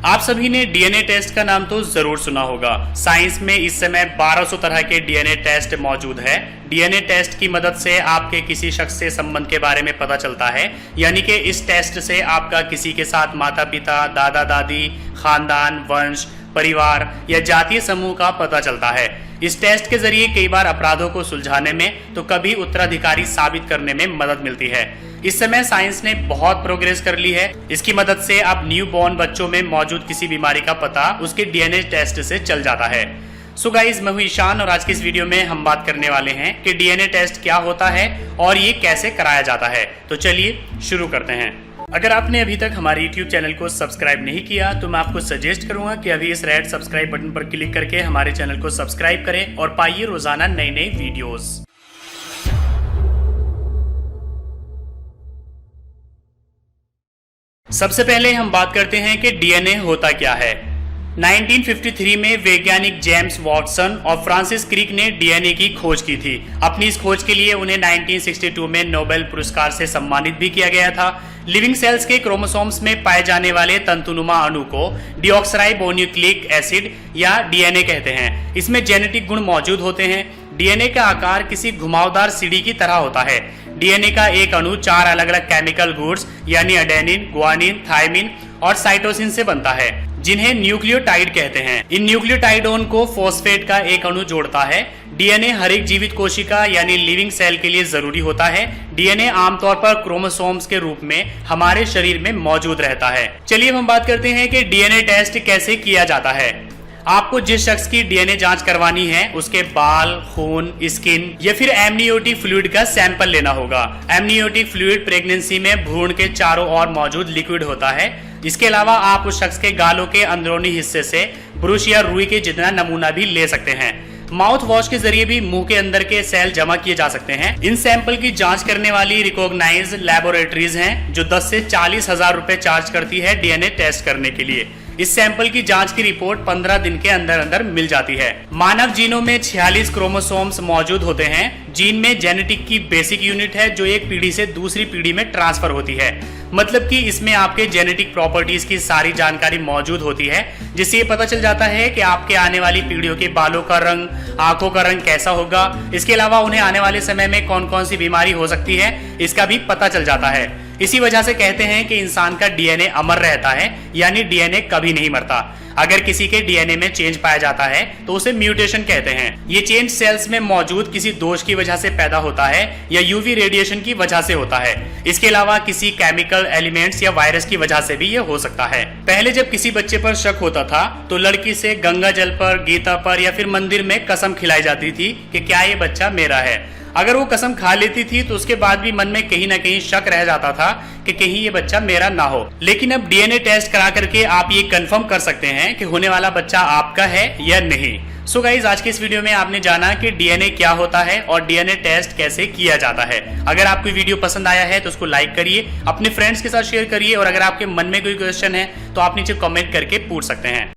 आप सभी ने डीएनए टेस्ट का नाम तो जरूर सुना होगा। साइंस में इस समय 1200 तरह के डीएनए टेस्ट मौजूद है। डीएनए टेस्ट की मदद से आपके किसी शख्स से संबंध के बारे में पता चलता है, यानी कि इस टेस्ट से आपका किसी के साथ माता पिता, दादा दादी, खानदान, वंश, परिवार या जातीय समूह का पता चलता है। इस टेस्ट के जरिए कई बार अपराधों को सुलझाने में तो कभी उत्तराधिकारी साबित करने में मदद मिलती है। इस समय साइंस ने बहुत प्रोग्रेस कर ली है। इसकी मदद से अब न्यू बॉर्न बच्चों में मौजूद किसी बीमारी का पता उसके डीएनए टेस्ट से चल जाता है। सो गाइस, मैं हूं ईशान और आज की इस वीडियो में हम बात करने वाले हैं कि डीएनए टेस्ट क्या होता है और ये कैसे कराया जाता है। तो चलिए शुरू करते हैं। अगर आपने अभी तक हमारे YouTube चैनल को सब्सक्राइब नहीं किया तो मैं आपको सजेस्ट करूंगा कि अभी इस रेड सब्सक्राइब बटन पर क्लिक करके हमारे चैनल को सब्सक्राइब करें और पाइए रोजाना नई नई वीडियोस। सबसे पहले हम बात करते हैं कि डीएनए होता क्या है। 1953 में वैज्ञानिक जेम्स वॉटसन और फ्रांसिस क्रिक ने डीएनए की खोज की थी। अपनी इस खोज के लिए उन्हें 1962 में नोबेल पुरस्कार से सम्मानित भी किया गया था। लिविंग सेल्स के क्रोमोसोम्स में पाए जाने वाले तंतुनुमा अणु को डीऑक्सराइबोन्यूक्लिक एसिड या डीएनए कहते हैं। इसमें जेनेटिक गुण मौजूद होते हैं। डीएनए का आकार किसी घुमावदार सीढ़ी की तरह होता है। डीएनए का एक अणु 4 अलग अलग केमिकल गुड्स यानी एडेनिन, ग्वानिन, थायमिन और साइटोसिन से बनता है, जिन्हें न्यूक्लियोटाइड कहते हैं। इन न्यूक्लियोटाइडोन को फॉस्फेट का एक अणु जोड़ता है। डीएनए हर एक जीवित कोशिका यानी लिविंग सेल के लिए जरूरी होता है। डीएनए आमतौर पर क्रोमोसोम्स के रूप में हमारे शरीर में मौजूद रहता है। चलिए हम बात करते हैं कि डीएनए टेस्ट कैसे किया जाता है। आपको जिस शख्स की डीएनए जांच करवानी है उसके बाल, खून, स्किन या फिर एमनियोटिक फ्लूइड का सैंपल लेना होगा। एमनियोटिक फ्लूइड प्रेगनेंसी में भ्रूण के चारों ओर मौजूद लिक्विड होता है। इसके अलावा आप उस शख्स के गालों के अंदरूनी हिस्से से ब्रुश या रुई के जितना नमूना भी ले सकते हैं। माउथ वॉश के जरिए भी मुंह के अंदर के सेल जमा किए जा सकते हैं। इन सैंपल की जांच करने वाली रिकॉग्नाइज्ड लैबोरेटरीज हैं जो 10 से 40 हजार रुपए चार्ज करती है डीएनए टेस्ट करने के लिए। इस सैंपल की जांच की रिपोर्ट 15 दिन के अंदर अंदर मिल जाती है। मानव जीनों में 46 क्रोमोसोम्स मौजूद होते हैं। जीन में जेनेटिक की बेसिक यूनिट है जो एक पीढ़ी से दूसरी पीढ़ी में ट्रांसफर होती है। मतलब कि इसमें आपके जेनेटिक प्रॉपर्टीज की सारी जानकारी मौजूद होती है, जिससे ये पता चल जाता है कि आपके आने वाली पीढ़ियों के बालों का रंग, आंखों का रंग कैसा होगा। इसके अलावा उन्हें आने वाले समय में कौन कौन सी बीमारी हो सकती है इसका भी पता चल जाता है। इसी वजह से कहते हैं कि इंसान का डीएनए अमर रहता है, यानी डीएनए कभी नहीं मरता। अगर किसी के डीएनए में चेंज पाया जाता है तो उसे म्यूटेशन कहते हैं। ये चेंज सेल्स में मौजूद किसी दोष की वजह से पैदा होता है या यूवी रेडिएशन की वजह से होता है। इसके अलावा किसी केमिकल एलिमेंट्स या वायरस की वजह से भी ये हो सकता है। पहले जब किसी बच्चे पर शक होता था तो लड़की से गंगा जल पर, गीता पर या फिर मंदिर में कसम खिलाई जाती थी कि क्या ये बच्चा मेरा है। अगर वो कसम खा लेती थी तो उसके बाद भी मन में कहीं ना कहीं शक रह जाता था कि कहीं ये बच्चा मेरा ना हो। लेकिन अब डीएनए टेस्ट करा करके आप ये कंफर्म कर सकते हैं कि होने वाला बच्चा आपका है या नहीं। सो गाइस, आज के इस वीडियो में आपने जाना कि डीएनए क्या होता है और डीएनए टेस्ट कैसे किया जाता है। अगर आपको वीडियो पसंद आया है तो उसको लाइक करिए, अपने फ्रेंड्स के साथ शेयर करिए और अगर आपके मन में कोई क्वेश्चन है तो आप नीचे कमेंट करके पूछ सकते हैं।